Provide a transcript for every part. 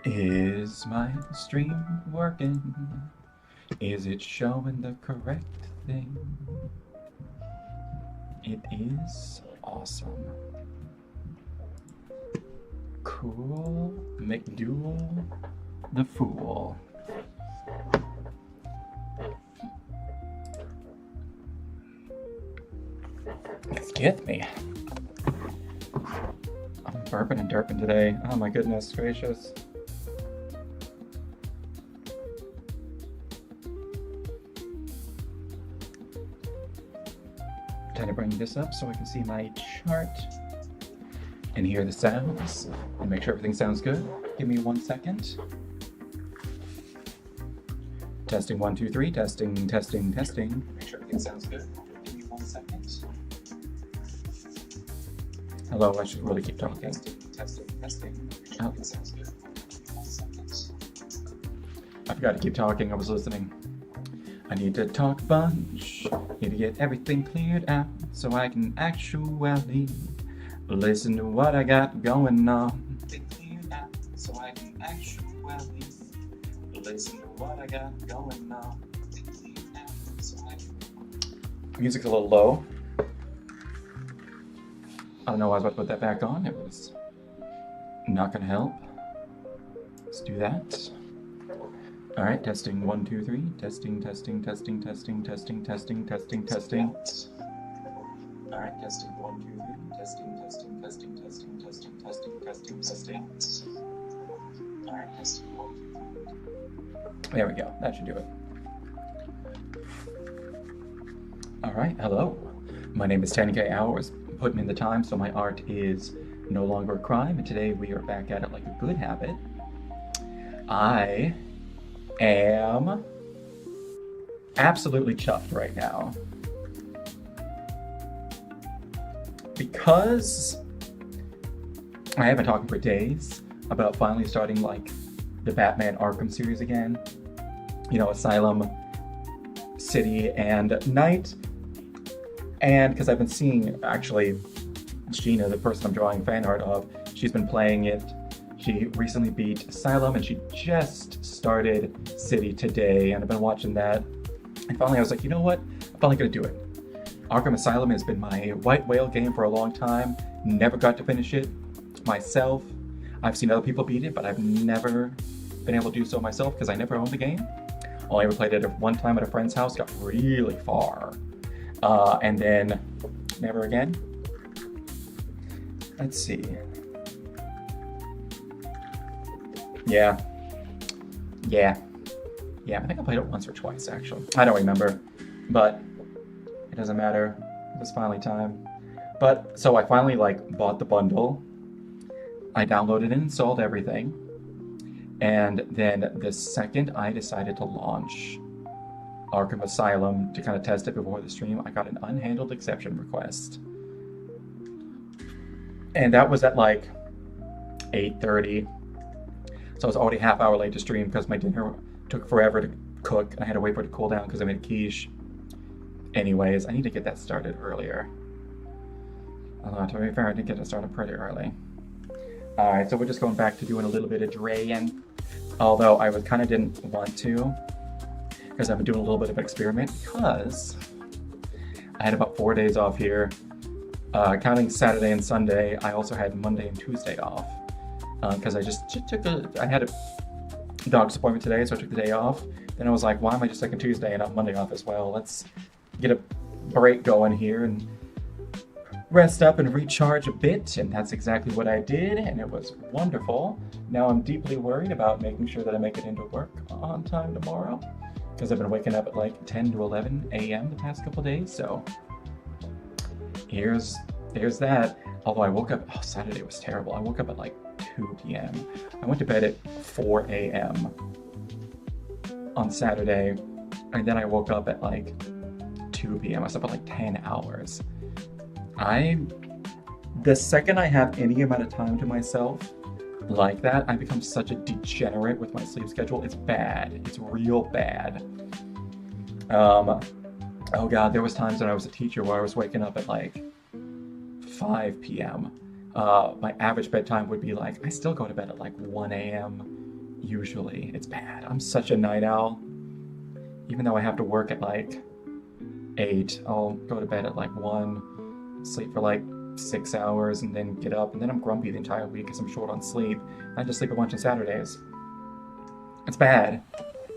Is my stream working? Is it showing the correct thing? It is awesome. Cool McDougal the Fool. Excuse me. I'm burping and derping today. Oh my goodness gracious. Trying to bring this up so I can see my chart and hear the sounds and make sure everything sounds good. Give me 1 second. Testing 1, 2, 3. Testing, testing, testing. Make sure everything sounds good. Give me 1 second. Hello, I should really keep talking. Testing, testing, testing. Make sure everything sounds good. Give me 1 second. I forgot to keep talking. I was listening. I need to talk a bunch. Need to get everything cleared out so I can actually listen to what I got going on. Cleared out so I can actually listen to what I got going on. Music's a little low. I don't know why I was about to put that back on. It was not gonna help. Let's do that. All right, testing 1, 2, 3. Testing, testing, testing, testing, testing, testing, testing, testing. All right, testing 1, 2, 3. Testing, testing, testing, testing, testing, testing, testing, testing. All right, testing 1, 2, 3. There we go. That should do it. All right, hello. My name is 10K Hours. Putting in the time, so my art is no longer a crime. And today we are back at it like a good habit. I am absolutely chuffed right now because I have been talking for days about finally starting like the Batman Arkham series again. You know, Asylum, City, and Night. And because I've been seeing, actually, Gina, the person I'm drawing fan art of, she's been playing it. She recently beat Asylum, and she just started City today, and I've been watching that. And finally I was like, you know what? I'm finally gonna do it. Arkham Asylum has been my white whale game for a long time. Never got to finish it myself. I've seen other people beat it, but I've never been able to do so myself because I never owned the game. Only ever played it one time at a friend's house, got really far. And then never again. Let's see. Yeah, I think I played it once or twice, actually. I don't remember, but it doesn't matter. It was finally time. But, so I finally, like, bought the bundle. I downloaded and installed everything. And then the second I decided to launch Arkham Asylum to kind of test it before the stream, I got an unhandled exception request. And that was at like 8:30. So I was already half hour late to stream because my dinner took forever to cook. I had to wait for it to cool down because I made a quiche. Anyways, I need to get that started earlier. Although, to be fair, I did get it started pretty early. Alright, so we're just going back to doing a little bit of draying. Although I kind of didn't want to, because I've been doing a little bit of an experiment, because I had about 4 days off here. Counting Saturday and Sunday, I also had Monday and Tuesday off. Because I just took I had a doctor's appointment today, so I took the day off. Then I was like, why am I just taking Tuesday and not Monday off as well? Let's get a break going here and rest up and recharge a bit. And that's exactly what I did, and it was wonderful. Now I'm deeply worried about making sure that I make it into work on time tomorrow, because I've been waking up at like 10 to 11 a.m. the past couple days, so there's that. Although I woke up, Saturday was terrible. I woke up at like 2 p.m. I went to bed at 4 a.m. on Saturday, and then I woke up at like 2 p.m. I slept for like 10 hours. The second I have any amount of time to myself like that, I become such a degenerate with my sleep schedule. It's bad. It's real bad. Oh god, there was times when I was a teacher where I was waking up at like 5 p.m. My average bedtime would be like, I still go to bed at like 1 a.m. usually. It's bad. I'm such a night owl. Even though I have to work at like 8, I'll go to bed at like 1, sleep for like 6 hours, and then get up, and then I'm grumpy the entire week because I'm short on sleep. I just sleep a bunch on Saturdays. It's bad.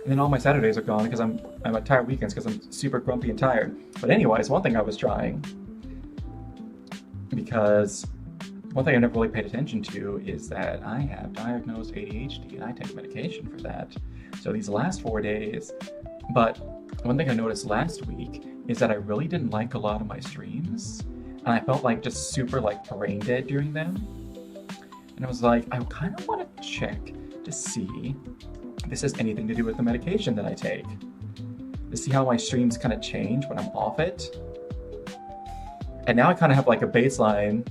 And then all my Saturdays are gone because I'm at tired weekends because I'm super grumpy and tired. But anyways, one thing I was trying, because one thing I never really paid attention to is that I have diagnosed ADHD and I take medication for that. So these last 4 days, but one thing I noticed last week is that I really didn't like a lot of my streams. And I felt like just super like brain dead during them. And I was like, I kind of want to check to see if this has anything to do with the medication that I take. To see how my streams kind of change when I'm off it. And now I kind of have like a baseline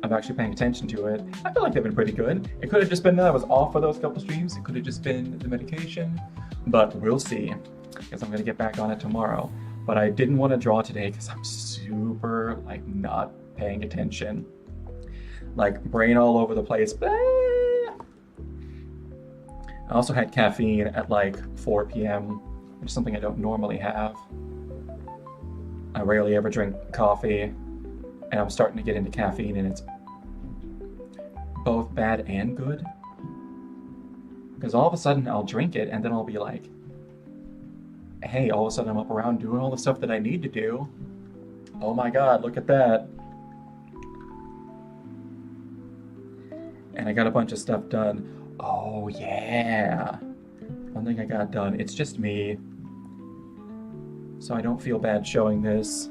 of actually paying attention to it. I feel like they've been pretty good. It could have just been that I was off for those couple streams. It could have just been the medication. But we'll see, because I'm going to get back on it tomorrow. But I didn't want to draw today because I'm super like not paying attention. Like brain all over the place. Blah. I also had caffeine at like 4 p.m., which is something I don't normally have. I rarely ever drink coffee, and I'm starting to get into caffeine, and it's both bad and good. Because all of a sudden I'll drink it, and then I'll be like, hey, all of a sudden I'm up around doing all the stuff that I need to do. Oh my god, look at that. And I got a bunch of stuff done. Oh yeah. One thing I got done, it's just me. So I don't feel bad showing this.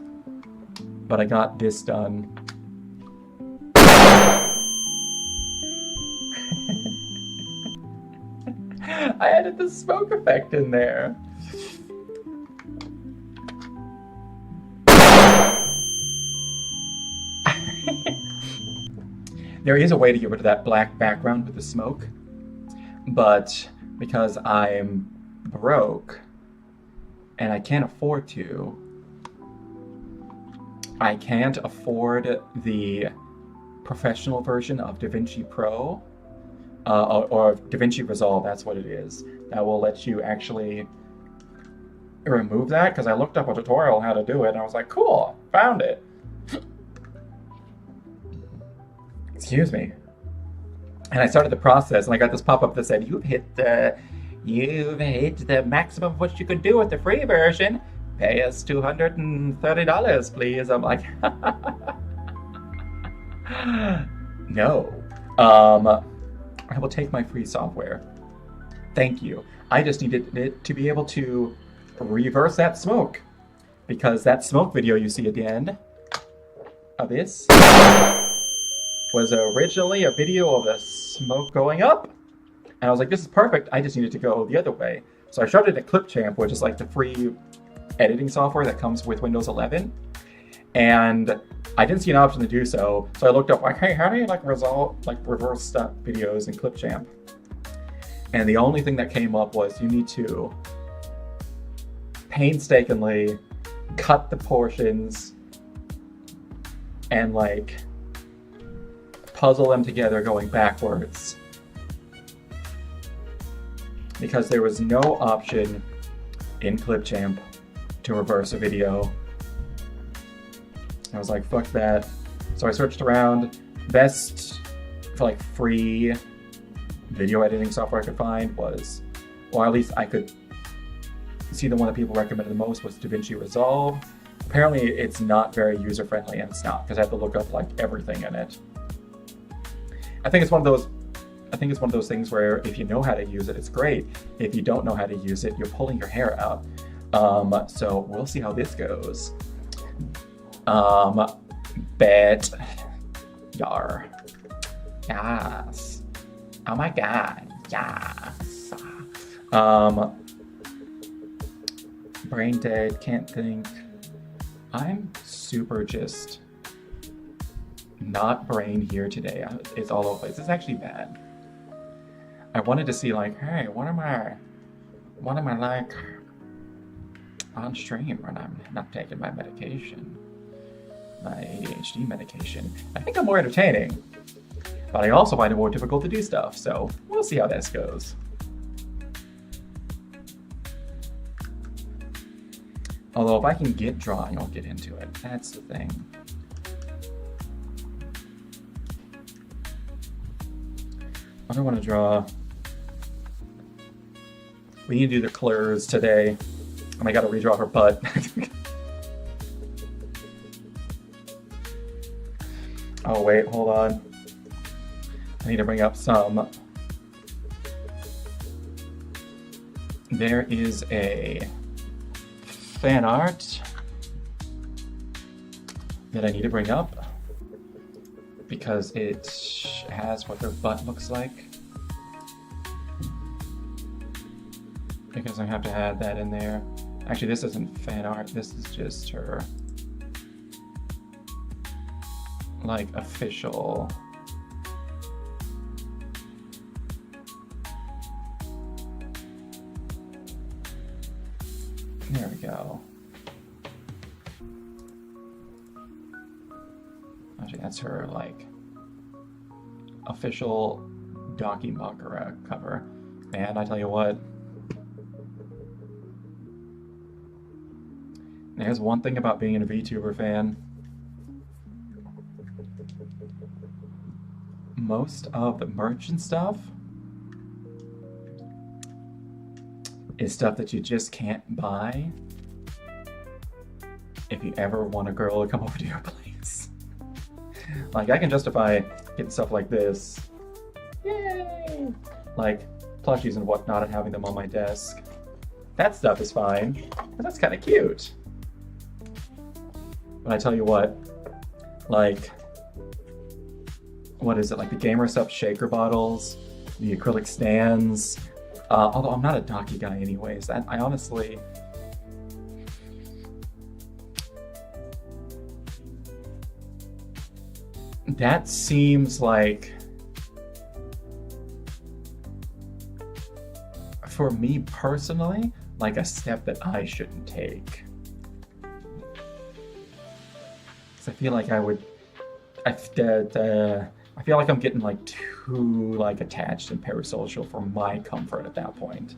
But I got this done. I added the smoke effect in there. There is a way to get rid of that black background with the smoke, but because I'm broke and I can't afford to, I can't afford the professional version of DaVinci Pro, or DaVinci Resolve, that's what it is. That will let you actually remove that, because I looked up a tutorial on how to do it and I was like, cool, found it. Excuse me. And I started the process and I got this pop-up that said, you've hit the maximum of what you could do with the free version. Pay us $230, please. I'm like, no. I will take my free software. Thank you. I just needed it to be able to reverse that smoke, because that smoke video you see at the end of this was originally a video of the smoke going up. And I was like, this is perfect. I just needed to go the other way. So I showed it at Clipchamp, which is like the free editing software that comes with Windows 11. And I didn't see an option to do so. So I looked up like, hey, how do you like reverse stuff videos in Clipchamp? And the only thing that came up was you need to painstakingly cut the portions and like puzzle them together going backwards, because there was no option in Clipchamp to reverse a video. I was like, fuck that. So I searched around. Best for like free video editing software I could find was, or at least I could see the one that people recommended the most, was DaVinci Resolve. Apparently it's not very user-friendly, and it's not, because I have to look up like everything in it. I think it's one of those things where if you know how to use it, it's great. If you don't know how to use it, you're pulling your hair out. So we'll see how this goes. Bet. Yar. Yes. Oh my god. Yes. Brain dead, can't think. I'm super just not brain here today. It's all over the place. It's actually bad. I wanted to see like, hey, what am I like on stream when I'm not taking my medication, my ADHD medication. I think I'm more entertaining, but I also find it more difficult to do stuff. So we'll see how this goes. Although if I can get drawing, I'll get into it. That's the thing. I don't want to draw. We need to do the colors today. And I gotta redraw her butt. Oh wait, hold on. I need to bring up some. There is a fan art that I need to bring up because it has what their butt looks like. Because I have to add that in there. Actually, this isn't fan art, this is just her, like, official. There we go. Actually, that's her, like, official Donkey Makara cover. And I tell you what, there's one thing about being a VTuber fan. Most of the merch and stuff is stuff that you just can't buy if you ever want a girl to come over to your place. Like, I can justify getting stuff like this. Yay! Like plushies and whatnot and having them on my desk. That stuff is fine, but that's kind of cute. But I tell you what, like, what is it, like the Gamer Stuff shaker bottles, the acrylic stands, although I'm not a Donkey guy anyways, I honestly, that seems like, for me personally, like a step that I shouldn't take. Because I feel like I feel like I'm getting like too like attached and parasocial for my comfort at that point.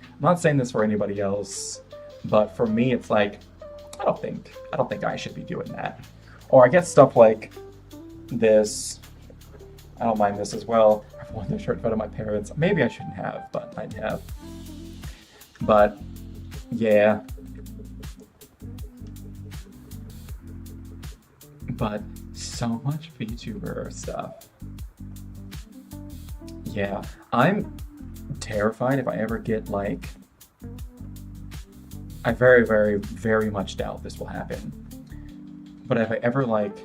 I'm not saying this for anybody else, but for me it's like I don't think I should be doing that. Or I guess stuff like this. I don't mind this as well. I've worn this shirt in front of my parents. Maybe I shouldn't have, but I'd have. But yeah. But so much VTuber stuff. Yeah, I'm terrified if I ever get like, I very, very, very much doubt this will happen. But if I ever like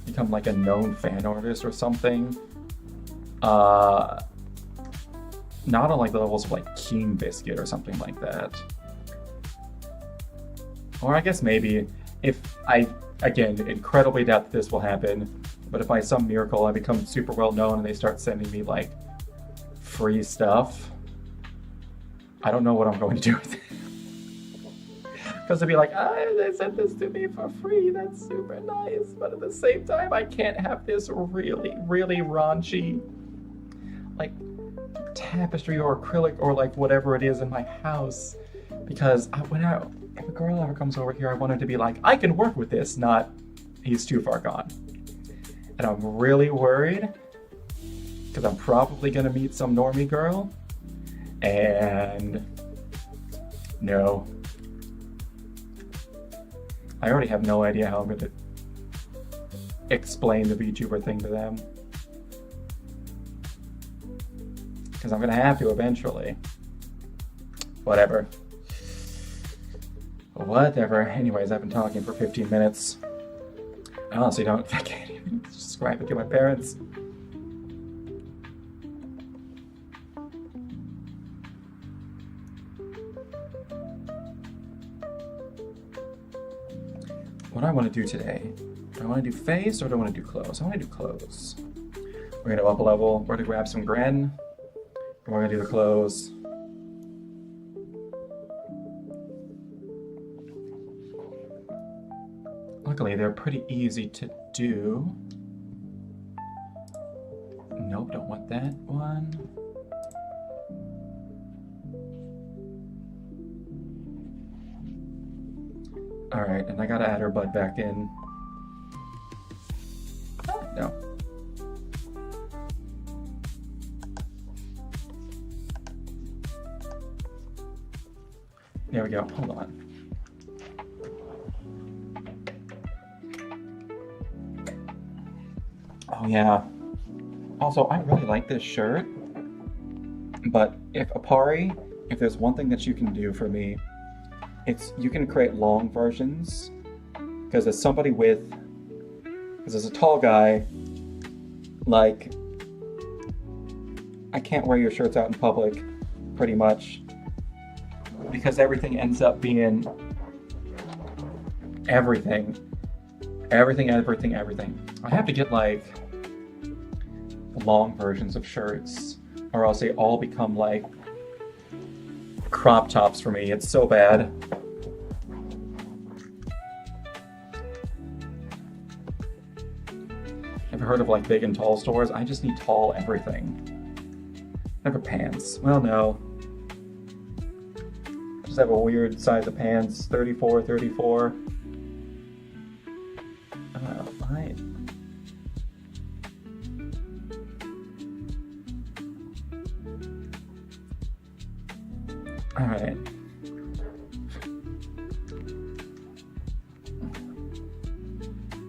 become like a known fan artist or something, not on like the levels of like King Biscuit or something like that. Or I guess maybe if I, again, incredibly doubt that this will happen, but if by some miracle I become super well known and they start sending me like free stuff, I don't know what I'm going to do with it. Because they'll be like, they sent this to me for free, that's super nice, but at the same time I can't have this really, really raunchy like tapestry or acrylic or like whatever it is in my house. Because if a girl ever comes over here, I want her to be like, I can work with this, not he's too far gone. And I'm really worried because I'm probably gonna meet some normie girl, and no, I already have no idea how I'm gonna explain the VTuber thing to them, because I'm gonna have to eventually. Whatever. Anyways, I've been talking for 15 minutes. I honestly I can't even describe it to my parents. What do I want to do today? Do I want to do face or do I want to do clothes? I want to do clothes. We're going to up a level. We're going to grab some Gren. And we're going to do the clothes. Luckily, they're pretty easy to do. Nope, don't want that one. Alright, and I gotta add her butt back in. No. There we go. Hold on. Oh yeah. Also, I really like this shirt, but if there's one thing that you can do for me, it's you can create long versions, because as a tall guy, like, I can't wear your shirts out in public, pretty much, because everything ends up being everything. Everything. I have to get, like, long versions of shirts, or else they all become, like, crop tops for me. It's so bad. Ever heard of, like, big and tall stores? I just need tall everything. Never pants. Well, no. I just have a weird size of pants. 34, 34. Fine. Alright.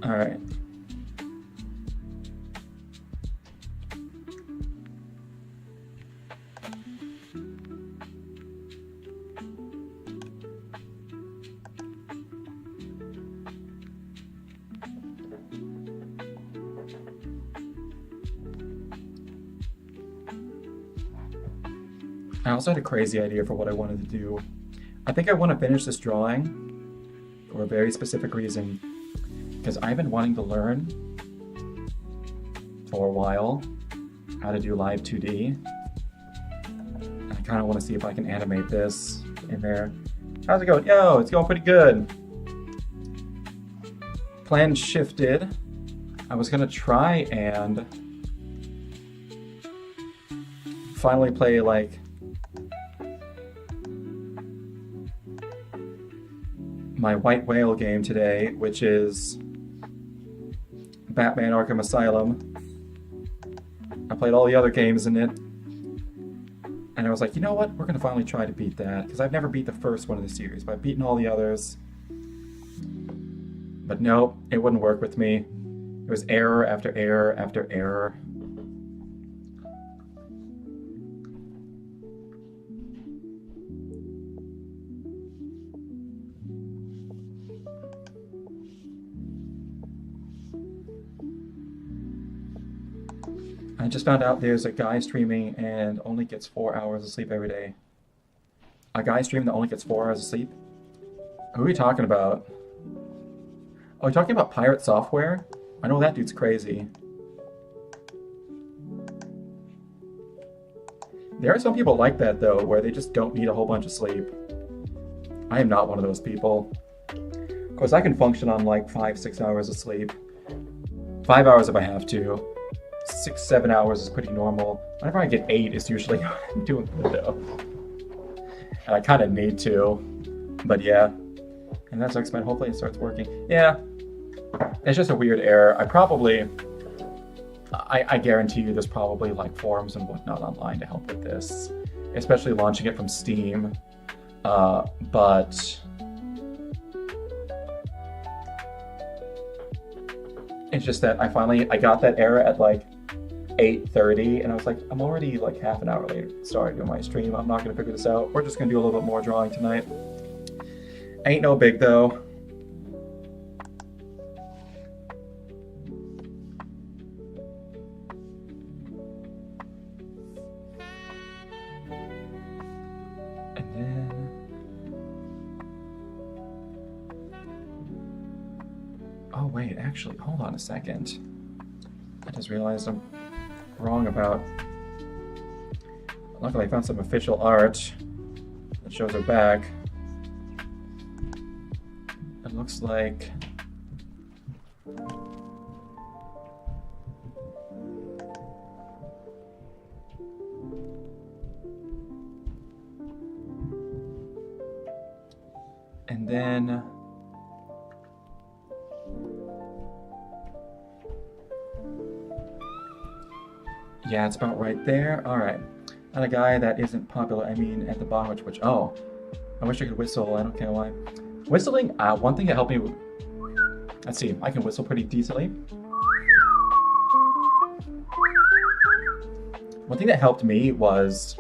Alright. I also had a crazy idea for what I wanted to do. I think I want to finish this drawing for a very specific reason, because I've been wanting to learn for a while how to do live 2D. And I kind of want to see if I can animate this in there. How's it going? Yo, it's going pretty good. Plan shifted. I was gonna try and finally play, like, my White Whale game today, which is Batman Arkham Asylum. I played all the other games in it, and I was like, you know what? We're gonna finally try to beat that, because I've never beat the first one in the series, but I've beaten all the others. But no, it wouldn't work with me. It was error after error after error. I just found out there's a guy streaming and only gets 4 hours of sleep every day. A guy streaming that only gets 4 hours of sleep? Who are you talking about? Oh, you're talking about Pirate Software? I know that dude's crazy. There are some people like that, though, where they just don't need a whole bunch of sleep. I am not one of those people. Of course, I can function on like 5-6 hours of sleep. 5 hours if I have to. 6-7 hours is pretty normal. Whenever I get 8, it's usually I'm doing good, though. And I kind of need to. But yeah. And that's X-Men. Hopefully it starts working. Yeah. It's just a weird error. I guarantee you there's probably like forums and whatnot online to help with this. Especially launching it from Steam. But it's just that I got that error at like 8:30, and I was like, I'm already like half an hour later started doing my stream. I'm not gonna figure this out. We're just gonna do a little bit more drawing tonight. Ain't no big though. And then oh wait, actually, hold on a second. I just realized I'm wrong about... Luckily I found some official art that shows her back. It looks like... And then Yeah, it's about right there. All right. Not a guy that isn't popular. I mean, at the bottom, which, oh, I wish I could whistle. I don't care why. Whistling, one thing that helped me, let's see, I can whistle pretty decently. One thing that helped me was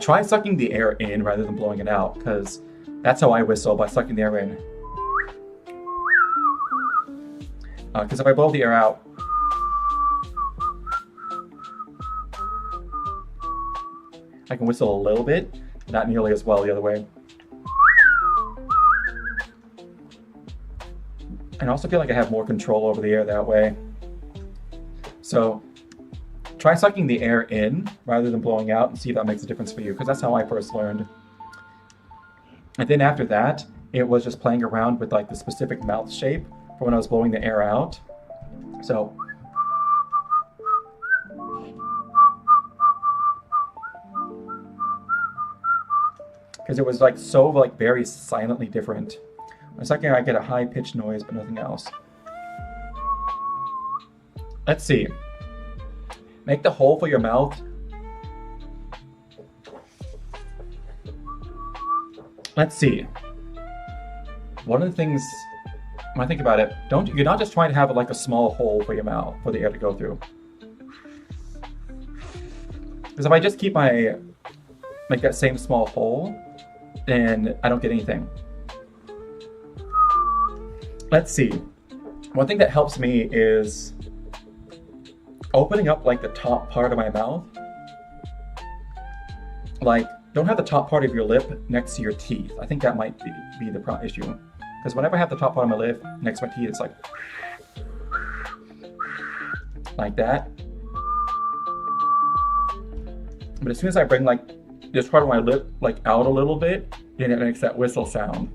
try sucking the air in rather than blowing it out, because that's how I whistle, by sucking the air in. Because if I blow the air out, I can whistle a little bit, not nearly as well the other way. And I also feel like I have more control over the air that way. So try sucking the air in rather than blowing out and see if that makes a difference for you, because that's how I first learned. And then after that, it was just playing around with like the specific mouth shape for when I was blowing the air out. So because it was like so like very silently different. A second I get a high pitched noise, but nothing else. Let's see. Make the hole for your mouth. Let's see. One of the things, when I think about it, you're not just trying to have like a small hole for your mouth for the air to go through. Because if I just keep like that same small hole, then I don't get anything. Let's see. One thing that helps me is opening up like the top part of my mouth. Like, don't have the top part of your lip next to your teeth. I think that might be the issue. Because whenever I have the top part of my lip next to my teeth, it's like that. But as soon as I bring like this part of my lip like out a little bit, then it makes that whistle sound.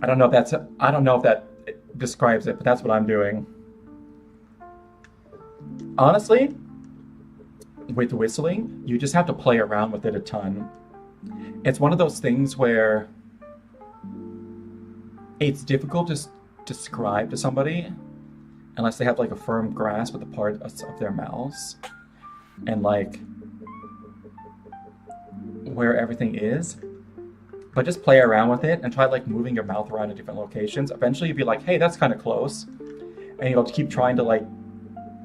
I don't know if that describes it, but that's what I'm doing. Honestly, with whistling, you just have to play around with it a ton. It's one of those things where it's difficult to describe to somebody unless they have like a firm grasp of the part of their mouths and like where everything is. But just play around with it and try like moving your mouth around in different locations. Eventually you'll be like, hey, that's kind of close. And you'll keep trying to like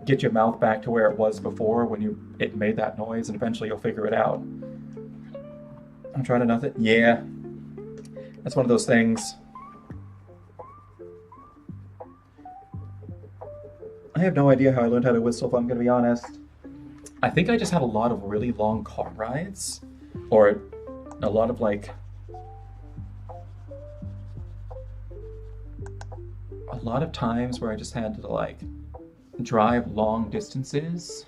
get your mouth back to where it was before when it made that noise, and eventually you'll figure it out. I'm trying to nothing. Yeah. That's one of those things. I have no idea how I learned how to whistle, if I'm going to be honest. I think I just had a lot of really long car rides, or a lot of like a lot of times where I just had to like drive long distances,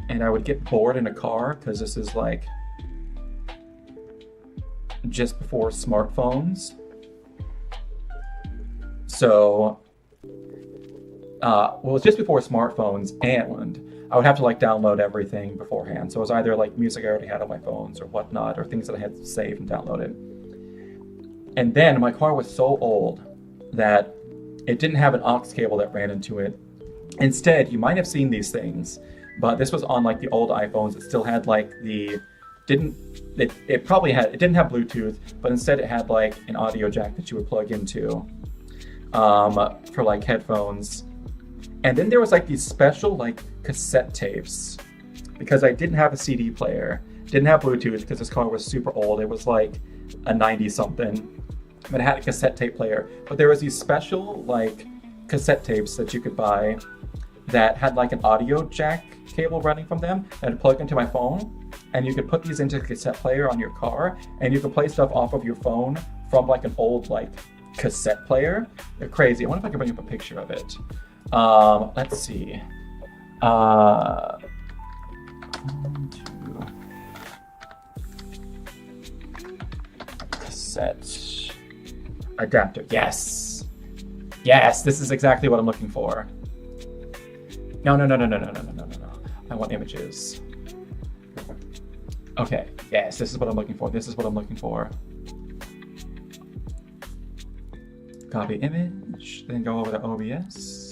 and I would get bored in a car because this is like just before smartphones. So well, it's just before smartphones, and I would have to like download everything beforehand. So it was either like music I already had on my phones or whatnot, or things that I had saved and downloaded. And then my car was so old that it didn't have an aux cable that ran into it. Instead, you might have seen these things, but this was on like the old iPhones. It still had like it didn't have Bluetooth, but instead it had like an audio jack that you would plug into for like headphones. And then there was like these special like cassette tapes, because I didn't have a CD player, didn't have Bluetooth because this car was super old. It was like a 90 something. But it had a cassette tape player. But there was these special like cassette tapes that you could buy that had like an audio jack cable running from them that would plug into my phone, and you could put these into a cassette player on your car, and you could play stuff off of your phone from like an old like cassette player. They're crazy. I wonder if I can bring up a picture of it. Let's see. Cassette adapter. Yes, this is exactly what I'm looking for. No. I want images. Okay, yes, this is what I'm looking for. This is what I'm looking for. Copy image, then go over to OBS.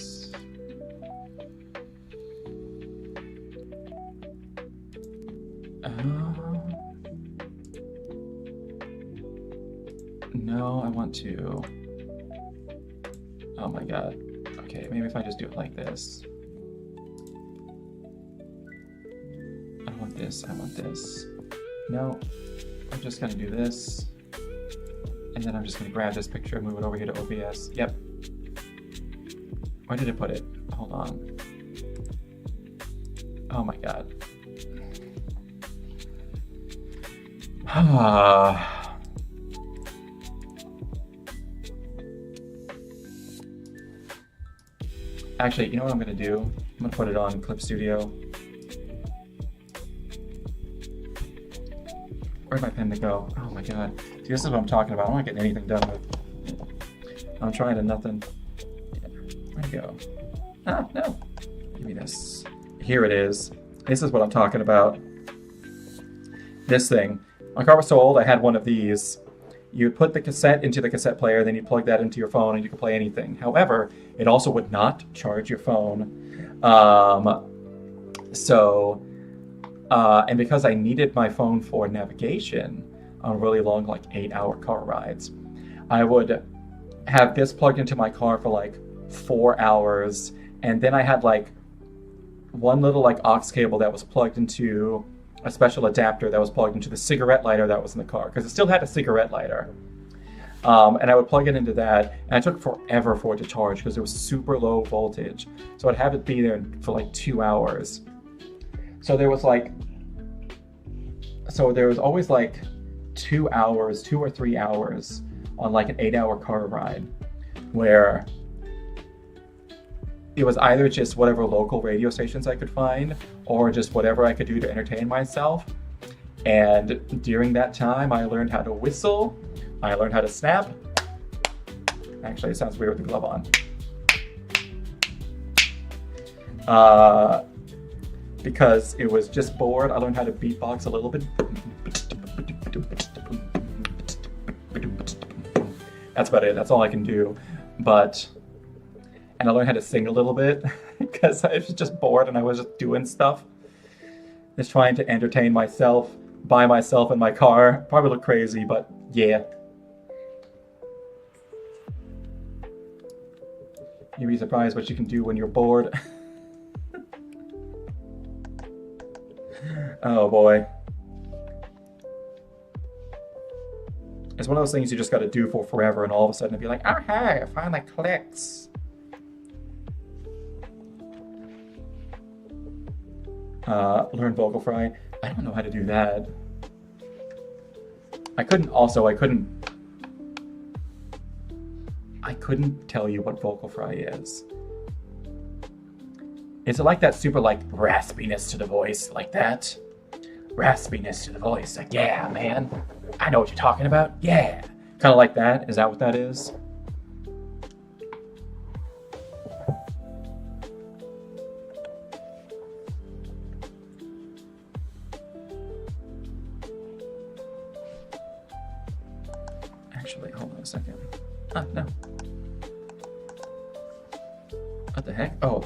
No, I want to. Oh my god. Okay, maybe if I just do it like this. I want this, I want this. No, I'm just gonna do this. And then I'm just gonna grab this picture and move it over here to OBS. Yep. Where did I put it? Hold on. Oh my god. Actually, you know what I'm gonna do? I'm gonna put it on Clip Studio. Where'd my pen to go? Oh my god. See, this is what I'm talking about. I'm not getting anything done with. I'm trying to nothing. Where'd it go? Ah, no. Give me this. Here it is. This is what I'm talking about. This thing. My car was so old, I had one of these. You put the cassette into the cassette player, then you plug that into your phone and you can play anything. However, it also would not charge your phone. And because I needed my phone for navigation on really long, like 8-hour car rides, I would have this plugged into my car for like 4 hours. And then I had like one little like aux cable that was plugged into a special adapter that was plugged into the cigarette lighter that was in the car, because it still had a cigarette lighter. And I would plug it into that, and it took forever for it to charge because it was super low voltage. So I'd have it be there for like 2 hours. So there was always like 2 hours, 2 or 3 hours on like an 8-hour car ride where it was either just whatever local radio stations I could find or just whatever I could do to entertain myself. And during that time, I learned how to whistle. I learned how to snap. Actually, it sounds weird with the glove on. Because it was just bored, I learned how to beatbox a little bit. That's about it. That's all I can do. And I learned how to sing a little bit because I was just bored and I was just doing stuff. Just trying to entertain myself by myself in my car. Probably look crazy, but yeah. You'd be surprised what you can do when you're bored. Oh boy. It's one of those things you just got to do for forever, and all of a sudden it'd be like, oh hey, it finally clicks. Learn vocal fry. I don't know how to do that. I couldn't tell you what vocal fry is. Is it like that super like raspiness to the voice, like that? Raspiness to the voice, like yeah, man. I know what you're talking about, yeah. Kind of like that, is that what that is? Actually, hold on a second. Ah, no. What the heck? Oh,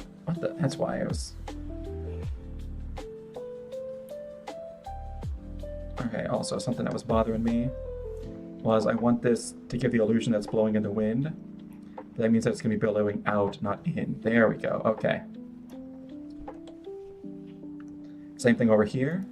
that's why I was... Okay, also something that was bothering me was I want this to give the illusion that's blowing in the wind. That means that it's going to be billowing out, not in. There we go, okay. Same thing over here.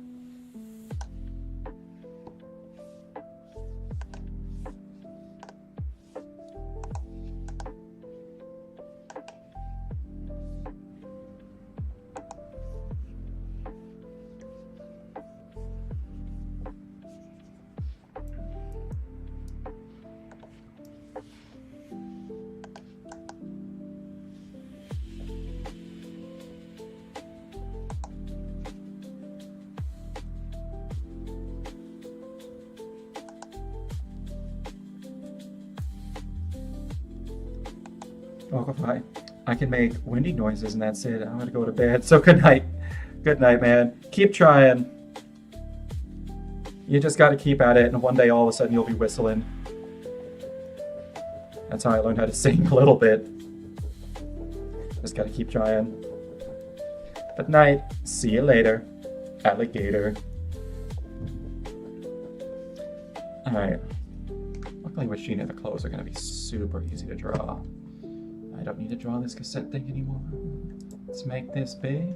Vocify. I can make windy noises and that's it. I'm gonna go to bed. So good night. Good Good night, man. Keep trying. You just gotta keep at it, and one day all of a sudden you'll be whistling. That's how I learned how to sing a little bit. Just gotta keep trying. But night. See you later, alligator. Alright. Luckily with Sheena, the clothes are gonna be super easy to draw. I don't need to draw this cassette thing anymore. Let's make this big.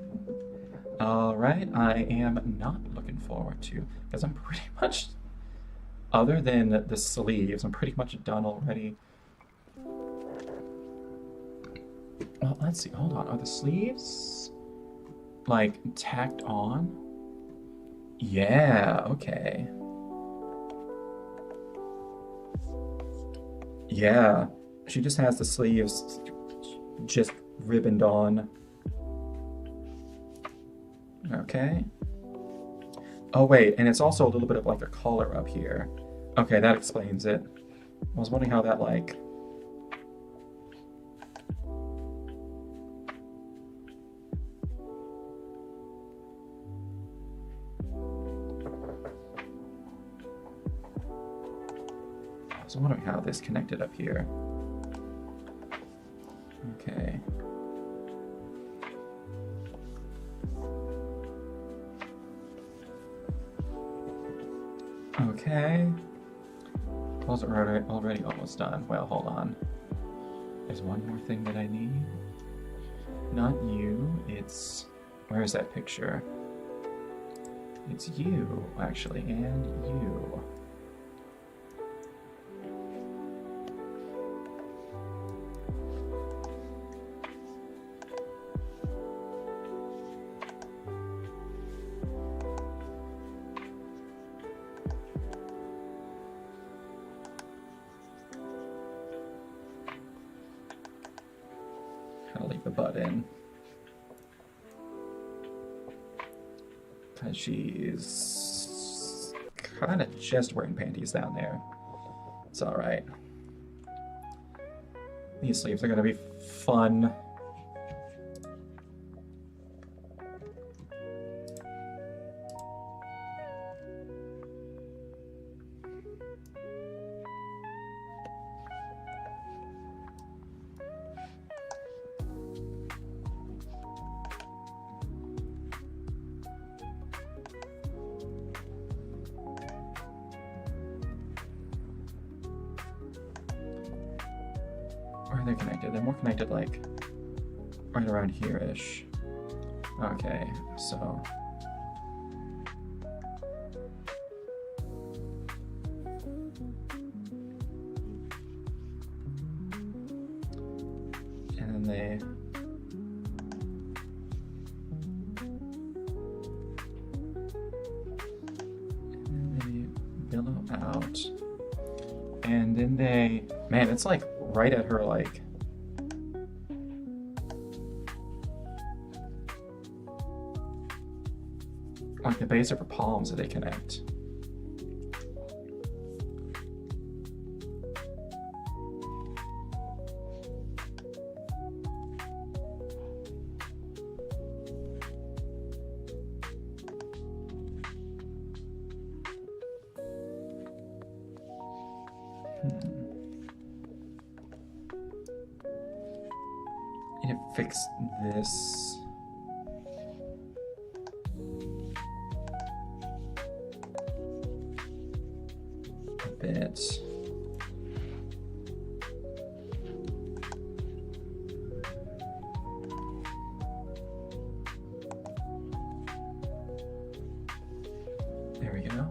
Alright, I am not looking forward to, because I'm pretty much, other than the sleeves, I'm pretty much done already. Well, let's see, hold on, are the sleeves, like, tacked on? Yeah, okay. Yeah, she just has the sleeves just ribboned on. Okay. Oh wait, and it's also a little bit of like a collar up here. Okay, that explains it. I was wondering how that like... I was wondering how this connected up here. Okay. Okay. Clothes are already almost done. Well, hold on. There's one more thing that I need. Not you, it's... Where is that picture? It's you, actually, and you. I'll leave the butt in. Because she's kind of just wearing panties down there. It's alright. These sleeves are going to be fun. Where are they connected? They're more connected like right around here-ish. Okay, so... And then they... billow out. And then they... Man, it's like right at her, like... Like the base of her palms that they connect. I need to fix this. A bit. There we go.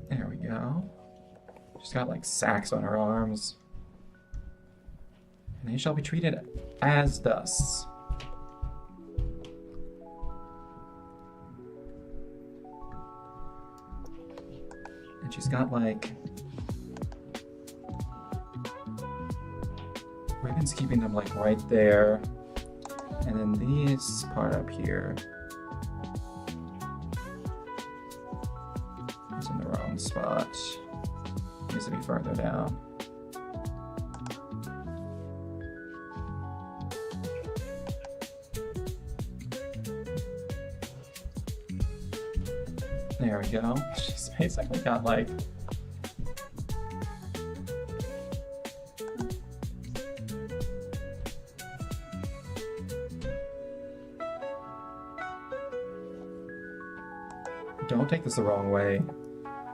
There we go. She's got like sacks on her arms. And they shall be treated as thus. And she's got like ribbons keeping them like right there. And then these part up here is in the wrong spot. Needs to be further down. There we go. She's basically got like don't take this the wrong way,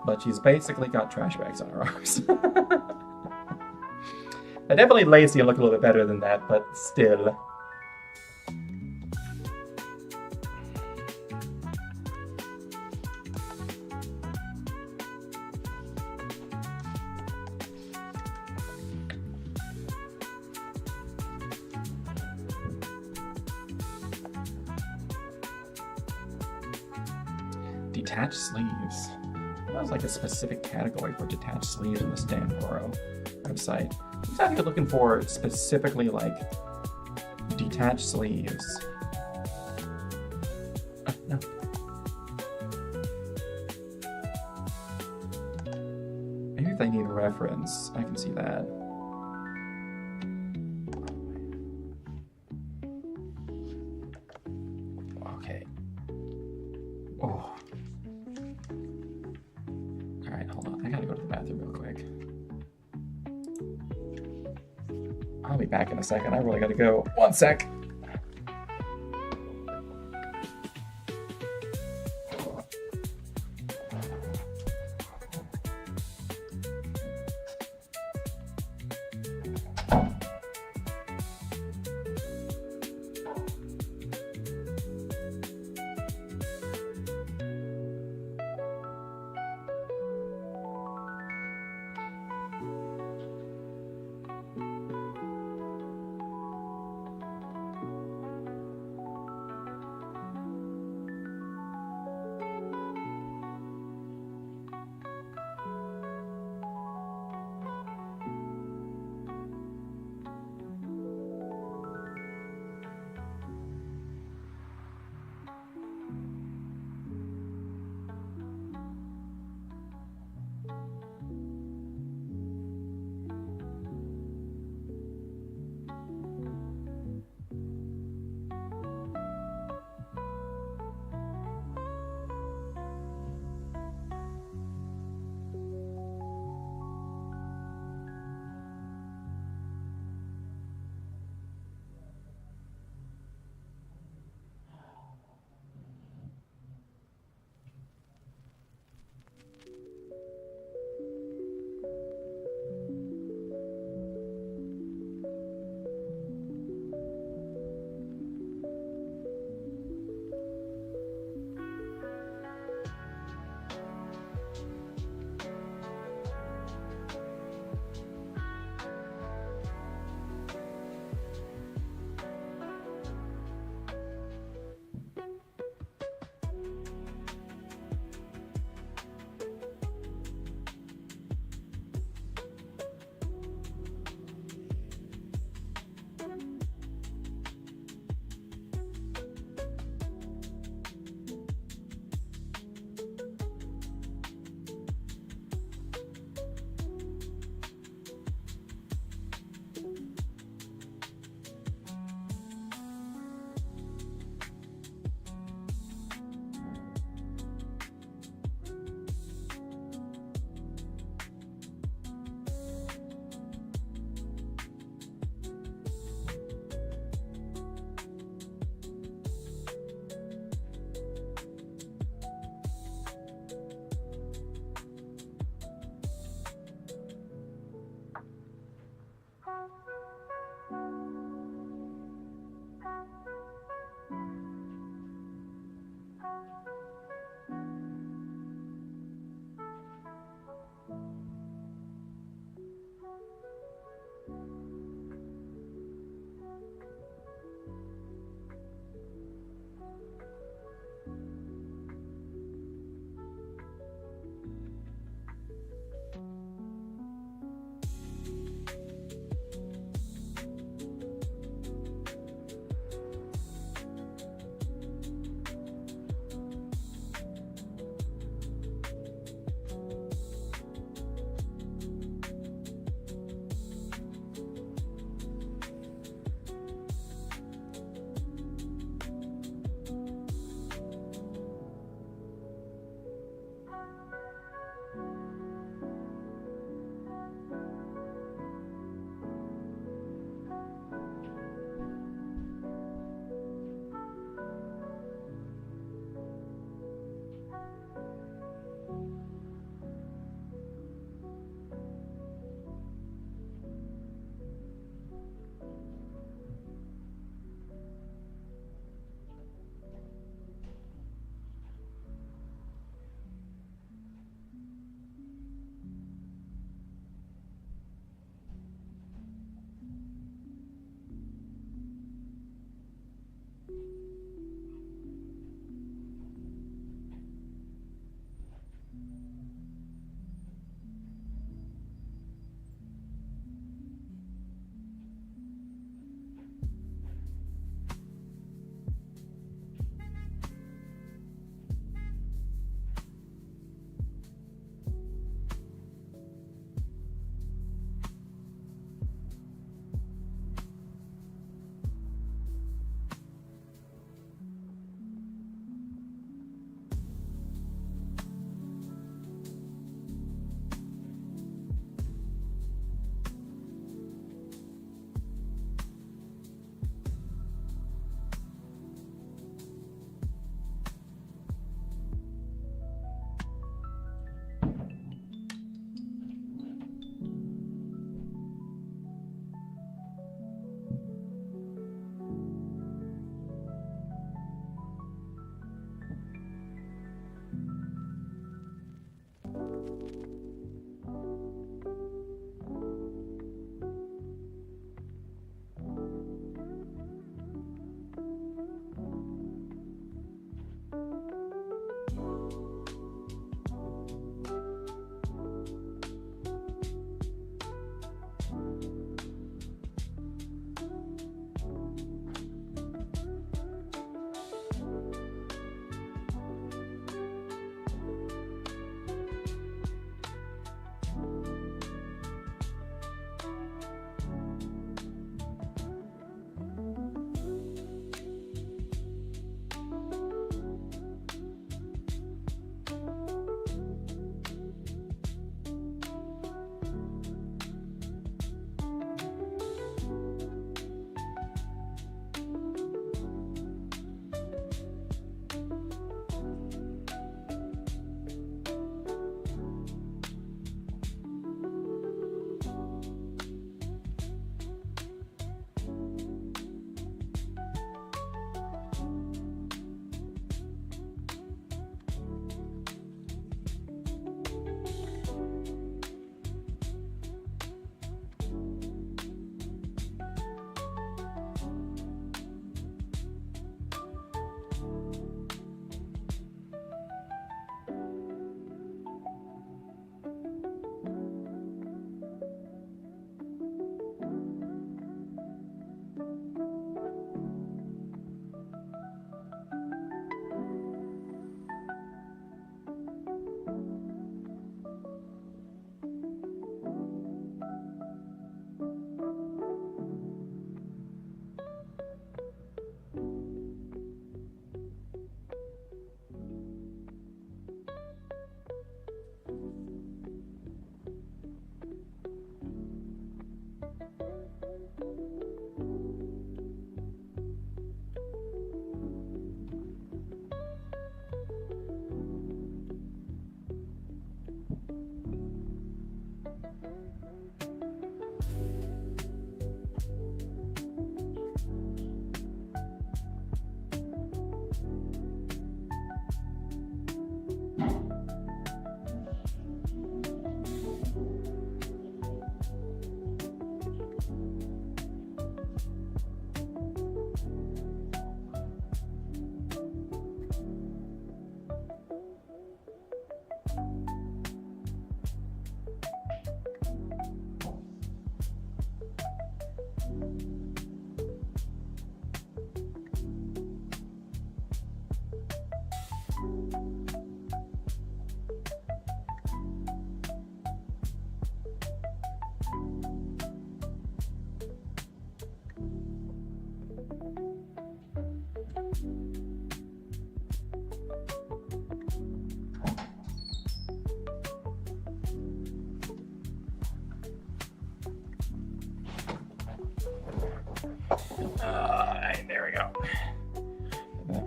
but she's basically got trash bags on her arms. They're definitely lacy and look a little bit better than that, but still. Detached sleeves. That was like a specific category for detached sleeves in the Stan Poro website. I'm actually looking for specifically like detached sleeves. No. Maybe if they need a reference, I can see that. Okay. Oh. Alright, hold on. I gotta go to the bathroom real quick. I'll be back in a second. I really gotta go. 1 sec.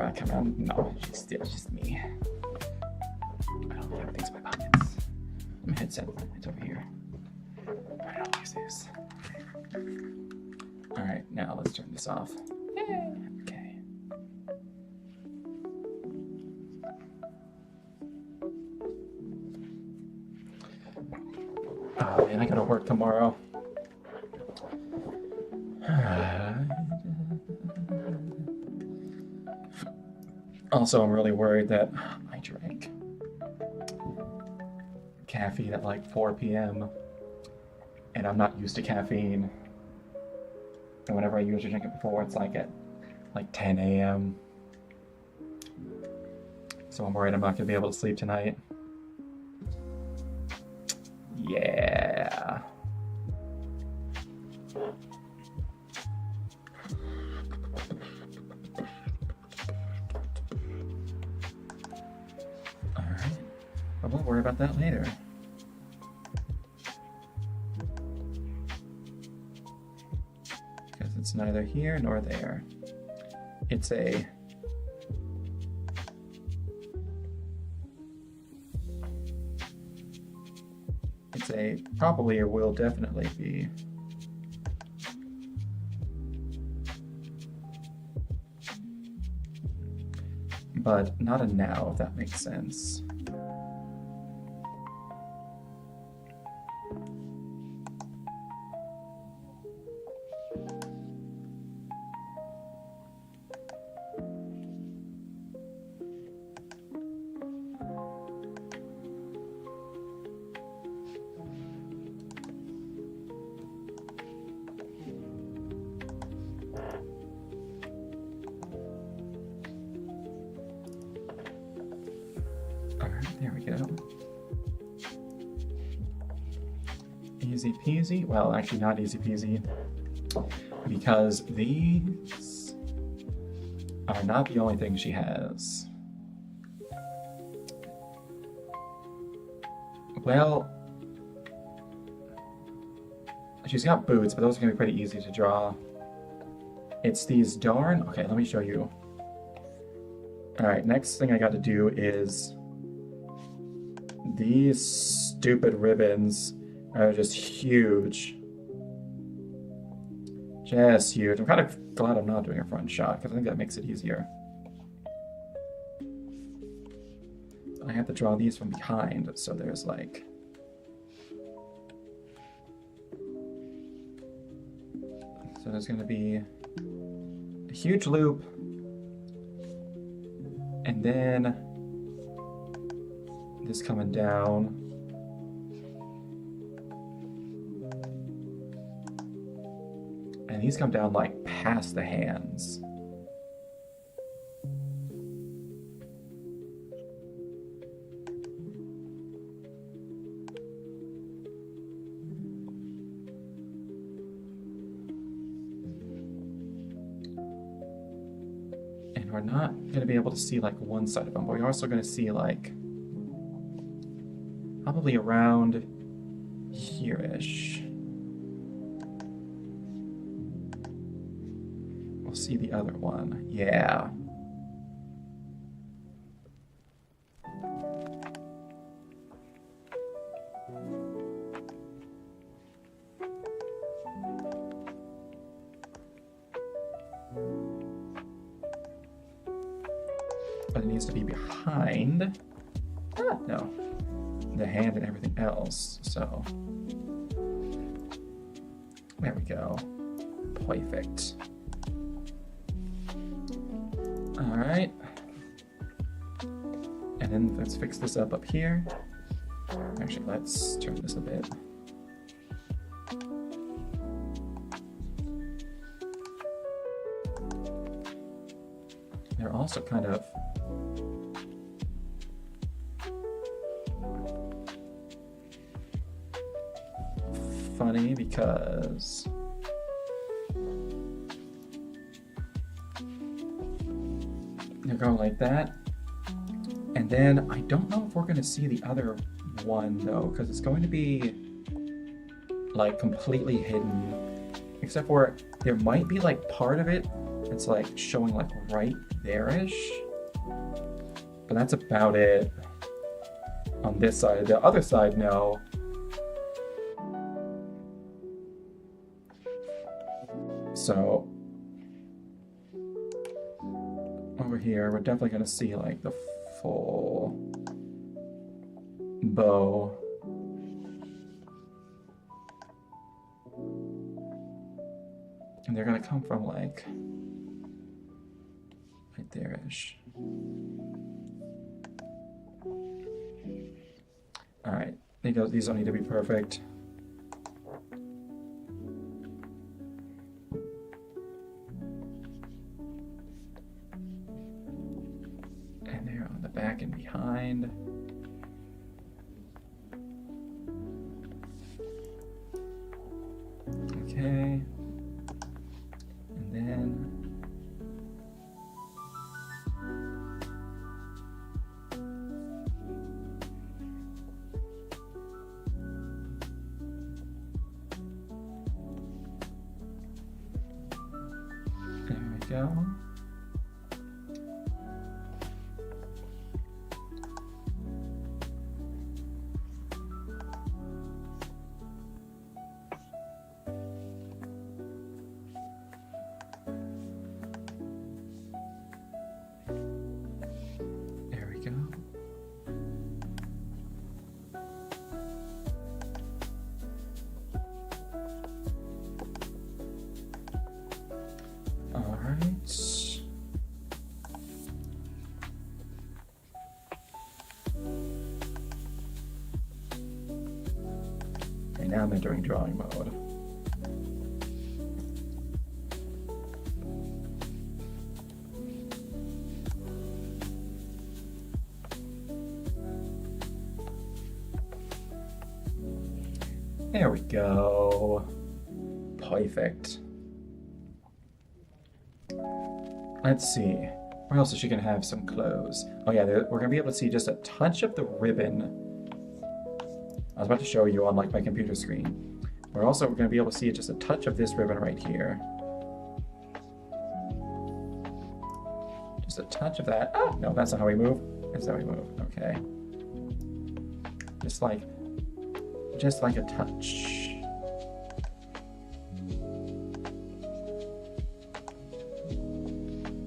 Come on. No, it's just me. I don't have things in my pockets. My headset, it's over here. I don't use this. Alright, now let's turn this off. Yay! Okay. Oh man, I gotta work tomorrow. Also, I'm really worried that I drank caffeine at like 4 p.m. and I'm not used to caffeine. And whenever I usually drink it before, it's like at like 10 a.m. So I'm worried I'm not gonna be able to sleep tonight. Yeah. Alright. But we'll worry about that later. Because it's neither here nor there. It's a probably or will definitely be but not a now, if that makes sense. There we go. Easy peasy. Well, actually not easy peasy, because these are not the only thing she has. Well, she's got boots, but those are going to be pretty easy to draw. It's these darn... Okay, let me show you. Alright, next thing I got to do is... These stupid ribbons are just huge. Just huge. I'm kind of glad I'm not doing a front shot, because I think that makes it easier. I have to draw these from behind, so there's like... So there's going to be a huge loop, and then this coming down. And these come down like past the hands. And we're not going to be able to see like one side of them, but we're also going to see like probably around here-ish. We'll see the other one. Yeah. But it needs to be behind. No. The hand and everything else, so there we go. Perfect. All right, and then let's fix this up here. Actually, let's turn this a bit. They're also kind of funny because they're going like that, and then I don't know if we're going to see the other one though, because it's going to be like completely hidden, except for there might be like part of it It's like showing like right there-ish. But that's about it on this side. The other side, no. So over here, we're definitely gonna see like the full bow. And they're gonna come from like right there-ish. All right, these don't need to be perfect. And they're on the back and behind. Okay. And then there we go. There we go. All right. Okay, now I'm entering drawing mode. There we go. Perfect. Let's see. Where else is she gonna have some clothes? Oh yeah, we're gonna be able to see just a touch of the ribbon. I was about to show you on like my computer screen. We're gonna be able to see just a touch of this ribbon right here. Just a touch of that. Oh, no, that's not how we move. That's how we move. Okay. Just like a touch.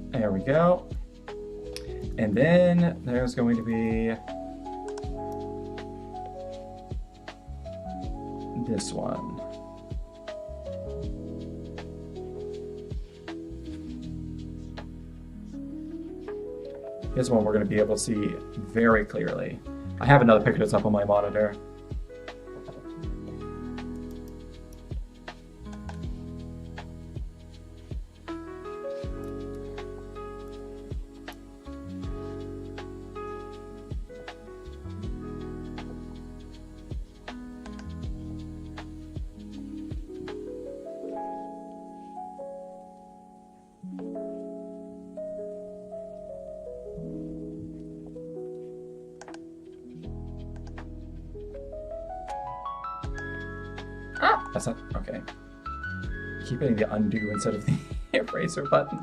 There we go. And then there's going to be this one. This one we're going to be able to see very clearly. I have another picture that's up on my monitor. Ah, that's not, okay. Keep hitting the undo instead of the eraser button.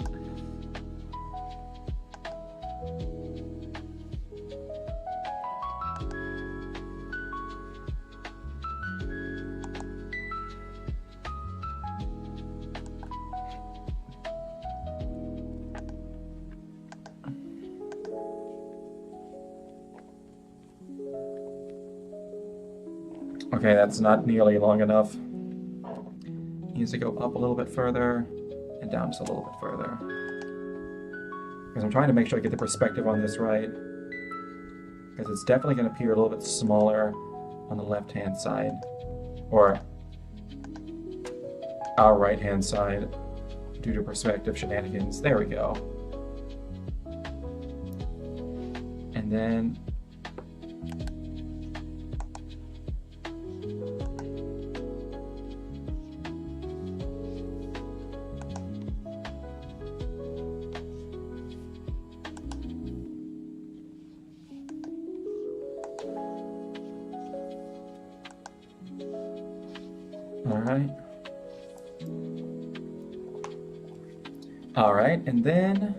Okay, that's not nearly long enough. Needs to go up a little bit further and down just a little bit further. Because I'm trying to make sure I get the perspective on this right. Because it's definitely going to appear a little bit smaller on the left-hand side. Or our right-hand side due to perspective shenanigans. There we go. And then all right. All right, and then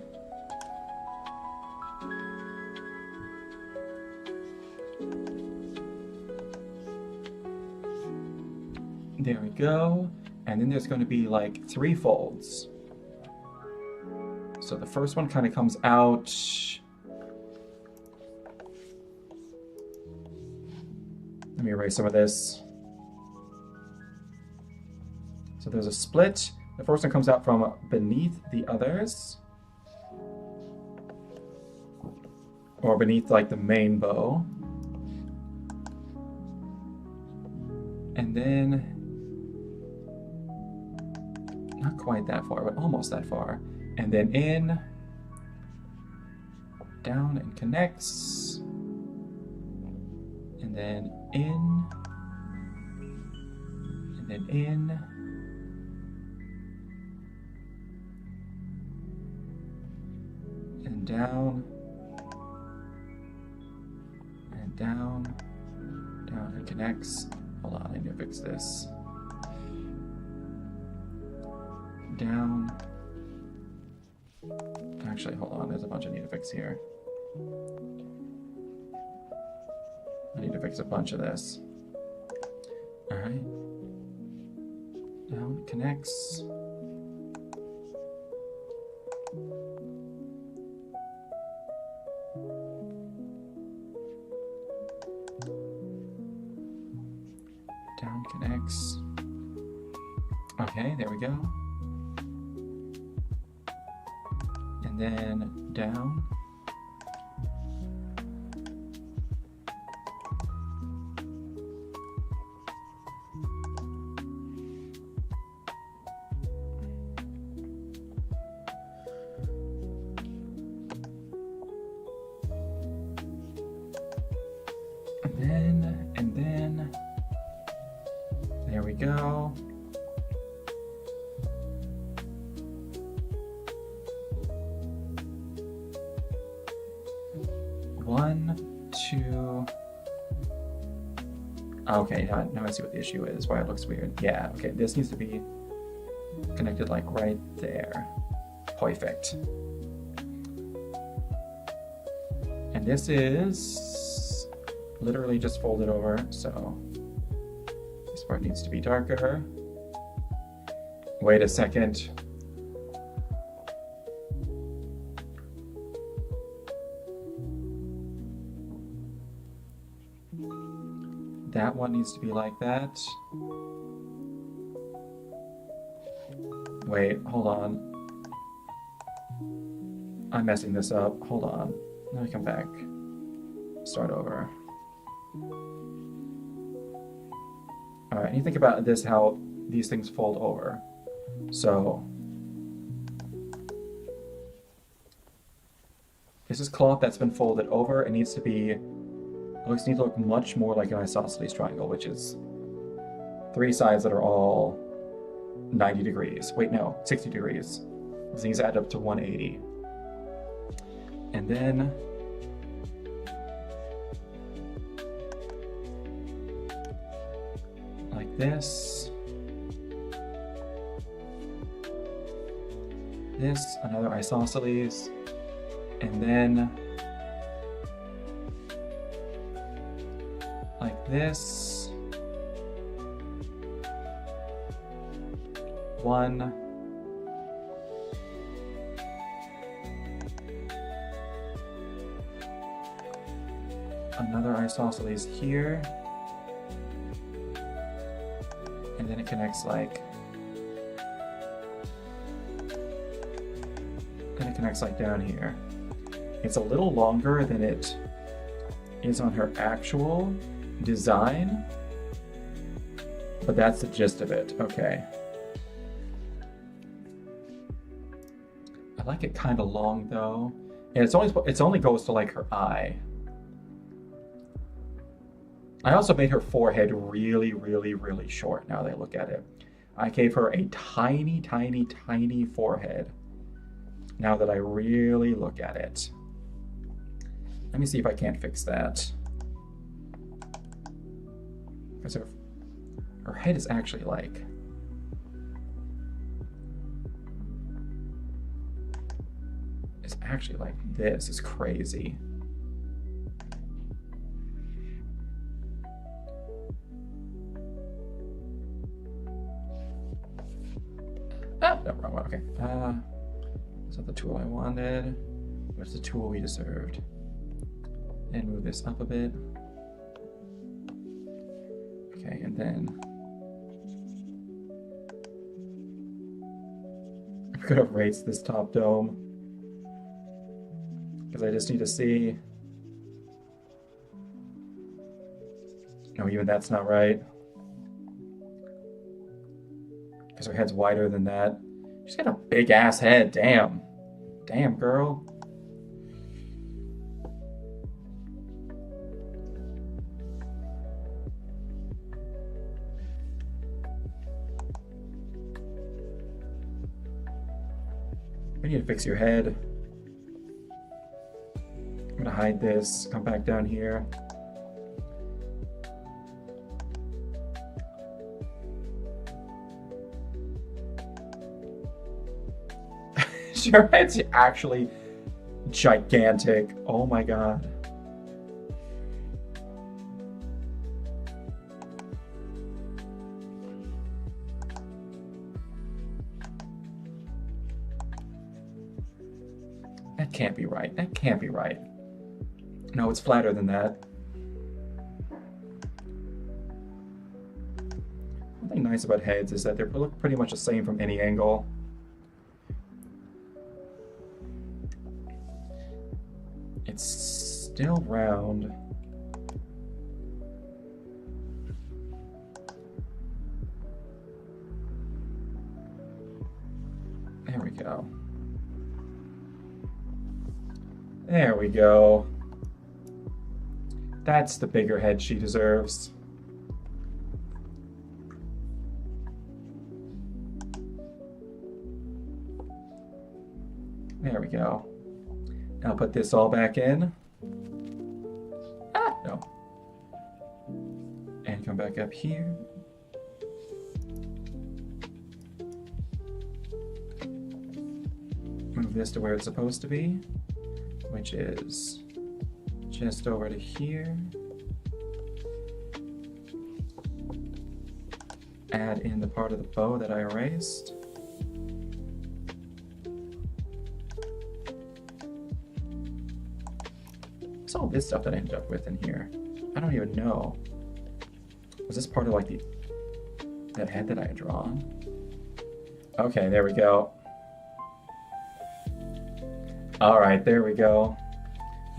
there we go. And then there's going to be like 3 folds. So the first one kind of comes out. Let me erase some of this. So there's a split. The first one comes out from beneath the others. Or beneath like the main bow. And then, not quite that far, but almost that far. And then in, down and connects. And then in, and then in. And down, and down, down and connects. Hold on, I need to fix this. Down. Actually, hold on, there's a bunch I need to fix here. I need to fix a bunch of this. All right. Down, connects. Down, connects. Okay, there we go. And then down. And then, there we go. One, two. Okay, now I see what the issue is, why it looks weird. Yeah, okay, this needs to be connected like right there. Perfect. And this is literally just folded over, so this part needs to be darker. Wait a second. That one needs to be like that. Wait, hold on. I'm messing this up. Hold on. Let me come back. Start over. Alright, and you think about this, how these things fold over. So, this is cloth that's been folded over. It needs to be, needs to look much more like an isosceles triangle, which is 3 sides that are all 90 degrees. Wait, no, 60 degrees. These add up to 180. And then like this. This, another isosceles. And then like this. One. Another isosceles here. And then it connects like, down here. It's a little longer than it is on her actual design, but that's the gist of it. Okay. I like it kind of long though, and it's only goes to like her eye. I also made her forehead really, really, really short now that I look at it. I gave her a tiny, tiny, tiny forehead now that I really look at it. Let me see if I can't fix that. Because her head is actually like... Actually, like, this is crazy. Ah, no, wrong one. Okay. Is that the tool I wanted? What's the tool we deserved? And move this up a bit. Okay, and then I'm gonna erase this top dome because I just need to see. No, even that's not right. Because her head's wider than that. She's got a big ass head. Damn. Damn, girl. We need to fix your head. I'm gonna hide this. Come back down here. Your head's actually gigantic. Oh my god. That can't be right. That can't be right. No, it's flatter than that. One thing nice about heads is that they look pretty much the same from any angle. It's still round. There we go. There we go. That's the bigger head she deserves. There we go. Now put this all back in. Ah, no. And come back up here. Move this to where it's supposed to be, which is just over to here. Add in the part of the bow that I erased. What's all this stuff that I ended up with in here? I don't even know. Was this part of like that head that I had drawn? Okay, there we go. All right, there we go.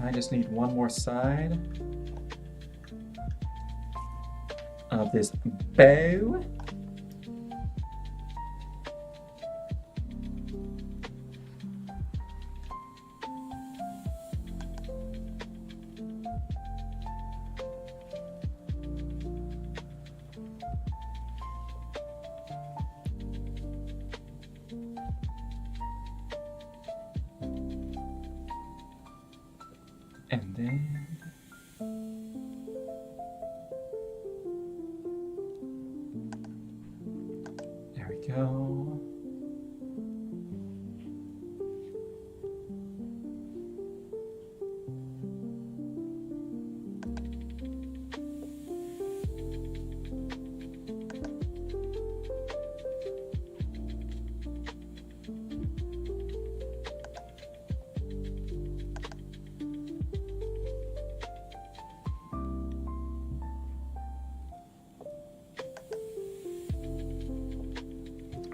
I just need one more side of this bow. And then there we go.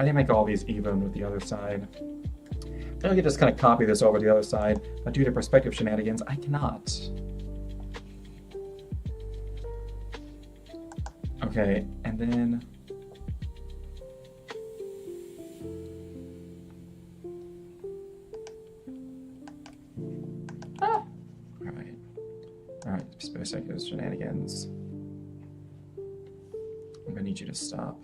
I need to make all these even with the other side. I could just kind of copy this over to the other side, but due to perspective shenanigans, I cannot. Okay, and then... Ah! Alright. Alright, perspective shenanigans. I'm gonna need you to stop.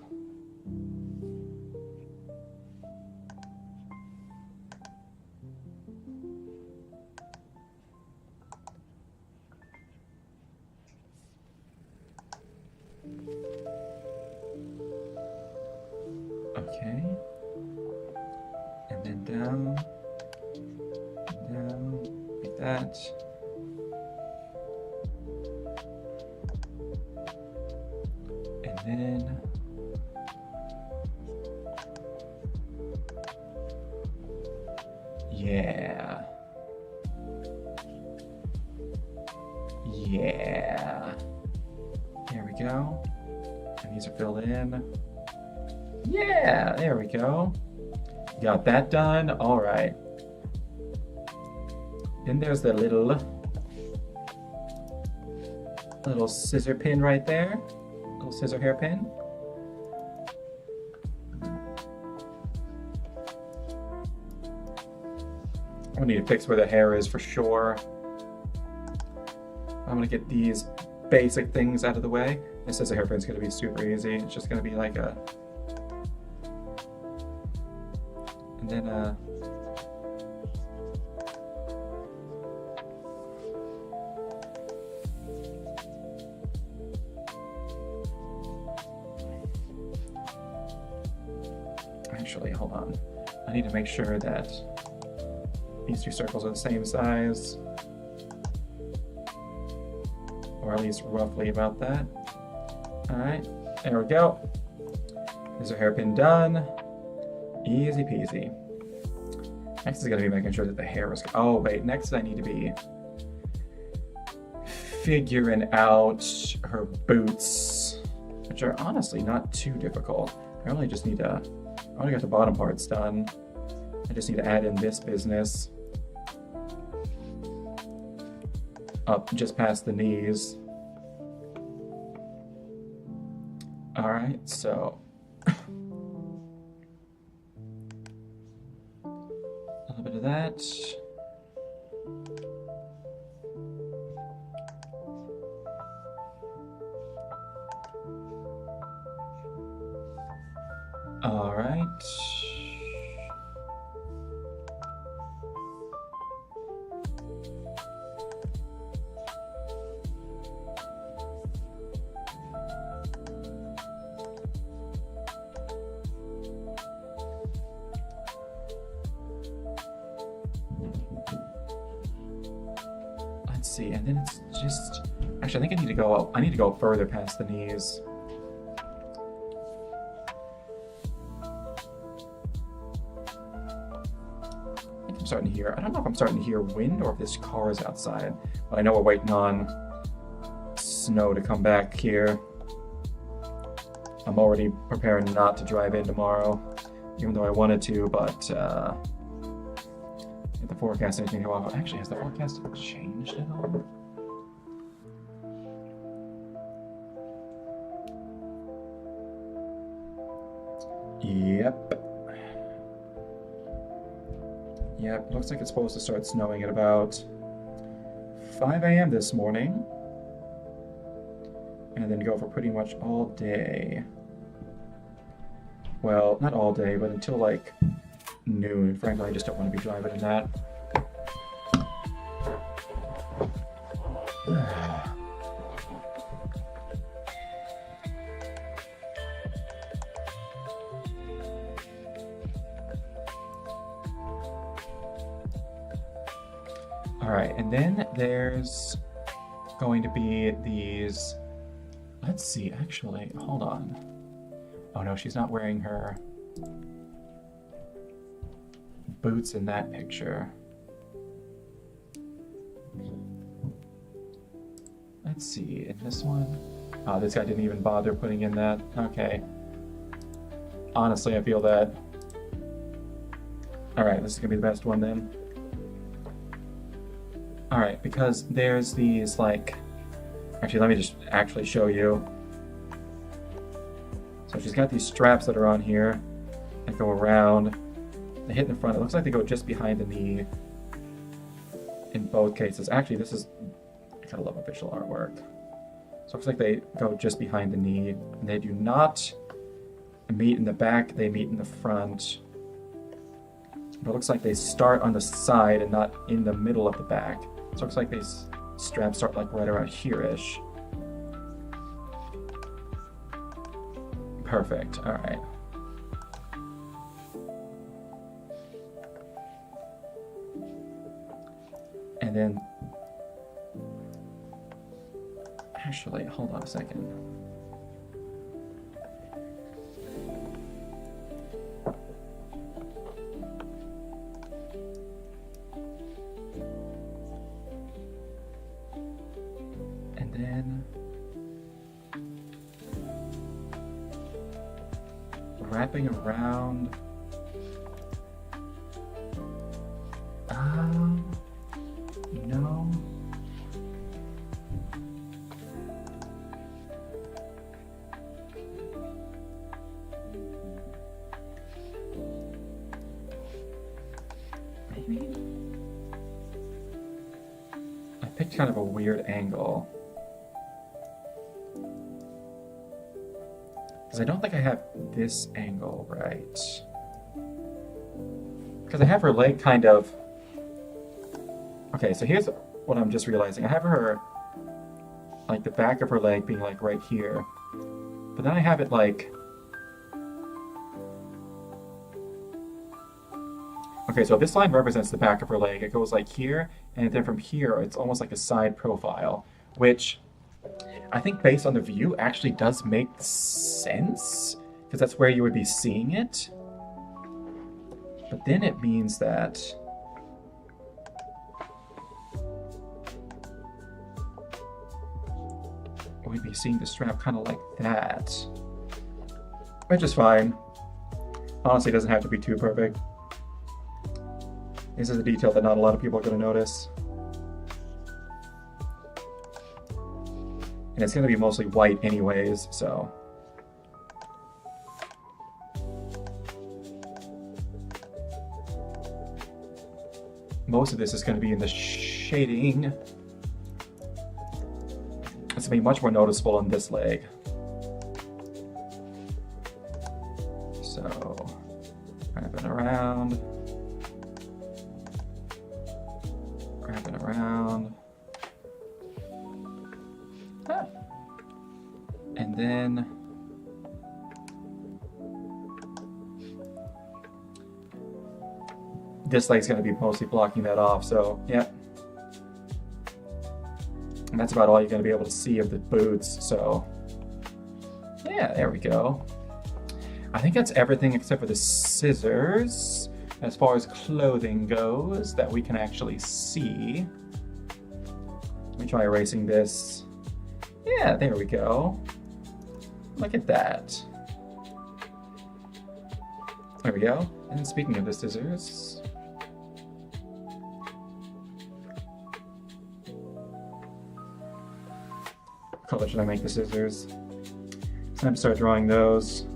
Okay. And then down. And that. And then yeah. Yeah. There we go. And these are filled in. Yeah, there we go. Got that done. All right. Then there's the little scissor pin right there. Little scissor hairpin. I need to fix where the hair is for sure. I'm gonna get these basic things out of the way. This scissor hairpin's gonna be super easy. It's just gonna be like a, and then actually, hold on. I need to make sure that these two circles are the same size, or at least roughly about that. All right, there we go. There's a hairpin done. Easy peasy. Next is gonna be making sure that the hair is, oh wait, next I need to be figuring out her boots, which are honestly not too difficult. I only just need to, I already got the bottom parts done. I just need to add in this business up just past the knees. All right, so a little bit of that. All right. Let's see, and then it's just, actually I think I need to go, I need to go further past the knees. I'm starting to hear, I don't know if I'm starting to hear wind or if this car is outside, but I know we're waiting on snow to come back here. I'm already preparing not to drive in tomorrow, even though I wanted to, but if the forecast anything go off. Actually, has the forecast changed at all? Yep. Yep, looks like it's supposed to start snowing at about 5 a.m. this morning. And then go for pretty much all day. Well, not all day, but until like noon. Frankly, I just don't want to be driving in that. All right, and then there's going to be these, let's see, actually, hold on. Oh no, she's not wearing her boots in that picture. Let's see, in this one, oh, this guy didn't even bother putting in that. Okay. Honestly, I feel that. All right, this is gonna be the best one then. All right, because there's these like, actually, let me just actually show you. So she's got these straps that are on here that go around. They hit in the front. It looks like they go just behind the knee in both cases. Actually, this is, I kind of love official artwork. So it looks like they go just behind the knee. And they do not meet in the back, they meet in the front. But it looks like they start on the side and not in the middle of the back. So it looks like these straps start like right around here-ish. Perfect, all right. And then, actually, hold on a second. And then wrapping around. No. Maybe? I picked kind of a weird angle. Because I don't think I have this angle right. Because I have her leg kind of... Okay, so here's what I'm just realizing. I have her, like, the back of her leg being, like, right here. But then I have it, like... Okay, so this line represents the back of her leg. It goes, like, here, and then from here, it's almost like a side profile. Which, I think based on the view, actually does make sense. Because that's where you would be seeing it. But then it means that... we'd be seeing the strap kind of like that. Which is fine. Honestly, it doesn't have to be too perfect. This is a detail that not a lot of people are going to notice. And it's going to be mostly white anyways, so... Most of this is going to be in the shading. It's going to be much more noticeable on this leg. So, wrapping around. Wrapping around. Ah. And then... this leg's going to be mostly blocking that off, so, yeah. And that's about all you're going to be able to see of the boots, so... yeah, there we go. I think that's everything except for the scissors, as far as clothing goes, that we can actually see. Let me try erasing this. Yeah, there we go. Look at that. There we go. And speaking of the scissors... what color should I make the scissors? It's time to start drawing those.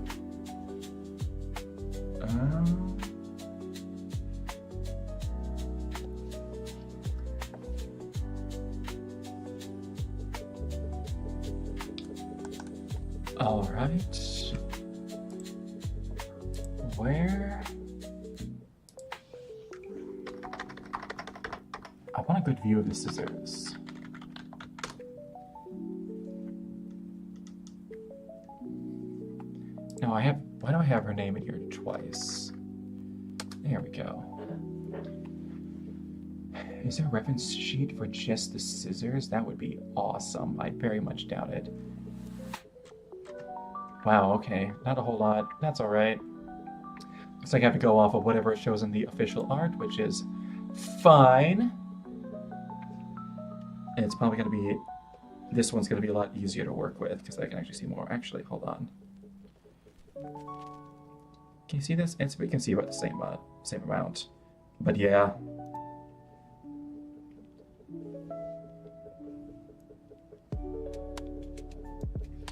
All right. Where? I want a good view of the scissors. No, I have... why do I have her name in here twice? There we go. Is there a reference sheet for just the scissors? That would be awesome. I very much doubt it. Wow, okay. Not a whole lot. That's alright. Looks like I have to go off of whatever it shows in the official art, which is fine. And it's probably going to be... this one's going to be a lot easier to work with, because I can actually see more. Actually, hold on. Can you see this? We can see about the same amount. But yeah.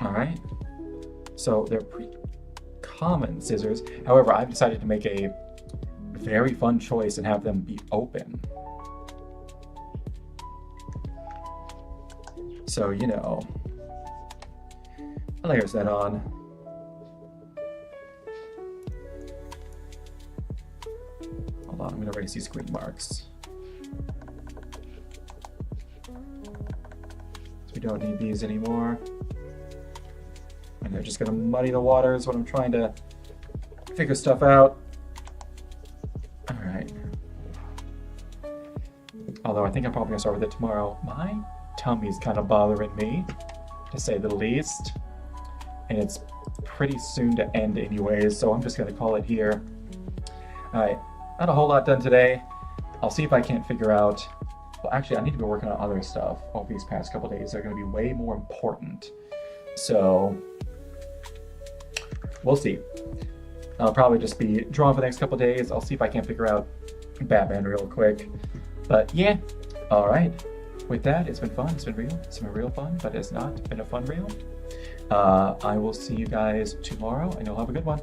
Alright. So they're pretty common scissors. However, I've decided to make a very fun choice and have them be open. So, you know, layers that on. Hold on, I'm going to erase these green marks. So we don't need these anymore. And they're just going to muddy the waters when I'm trying to figure stuff out. Alright. Although although I think I'm probably gonna start with it tomorrow. My tummy's kind of bothering me, to say the least, and it's pretty soon to end anyways, so I'm just gonna call it here. Alright, not a whole lot done today. I'll see if I can't figure out, well actually I need to be working on other stuff over these past couple days. They're gonna be way more important. So, we'll see. I'll probably just be drawing for the next couple days. I'll see if I can't figure out Batman real quick. But yeah, alright. With that, it's been fun, it's been real, it's been real fun, but it's not been a fun reel. I will see you guys tomorrow, and you'll have a good one.